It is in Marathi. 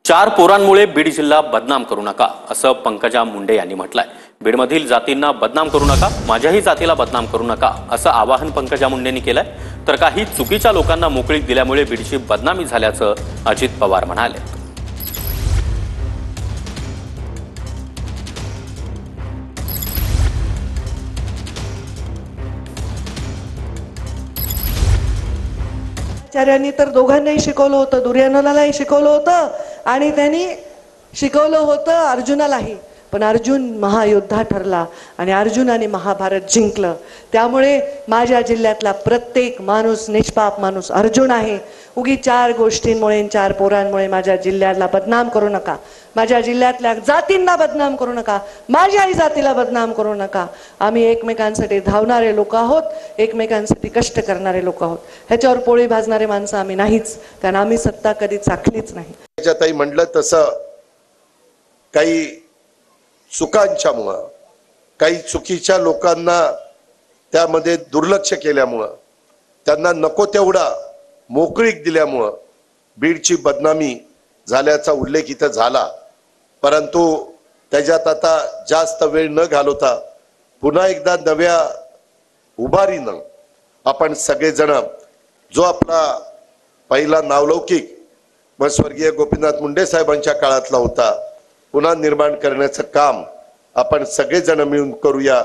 चार पोरांमुळे बीड जिल्हा बदनाम करू नका असं पंकजा मुंडे यांनी म्हटलंय। बीडमधील जातींना बदनाम करू नका, माझ्याही जातीला बदनाम करू नका असं आवाहन पंकजा मुंडेंनी केलंय। तर काही चुकीच्या लोकांना मोकळीक दिल्यामुळे बीडची बदनामी झाल्याचं अजित पवार म्हणाले। आचार्यांनी तर दोघांनाही शिकवलं होतं, दुर्योधनालाही शिकवलं होतं आणि त्यांनी शिकवलं होतं अर्जुनालाही। पण अर्जुन महायोद्धा ठरला आणि अर्जुनाने महाभारत जिंकलं। त्यामुळे माझ्या जिल्ह्यातला प्रत्येक माणूस निष्पाप माणूस अर्जुन आहे। उगी चार गोष्टींमुळे चार पोरांमुळे माझ्या जिल्ह्याला बदनाम करू नका, माझ्या जिल्ह्यातल्या जातींना बदनाम करू नका, माझ्याही जातीला बदनाम करू नका। आम्ही एकमेकांसाठी धावणारे लोक आहोत, एकमेकांसाठी कष्ट करणारे लोक आहोत। ह्याच्यावर पोळी भाजणारे माणसं आम्ही नाहीच, कारण आम्ही सत्ता कधी चाखलीच नाही। त्याच्यातही म्हणलं तसं काही चुकांच्यामुळं, काही चुकीच्या लोकांना त्यामध्ये दुर्लक्ष केल्यामुळं, त्यांना नको तेवढा मोकळीक दिल्यामुळं बीडची बदनामी झाल्याचा उल्लेख इथं झाला। परंतु त्याच्यात आता जास्त वेळ न घालवता पुन्हा एकदा नव्या उभारीनं आपण सगळेजण जो आपला पहिला नावलौकिक व स्वर्गीय गोपीनाथ मुंडे साहेबांच्या काळातला होता पुन्हा निर्माण करण्याचं काम आपण सगळेजण मिळून करूया।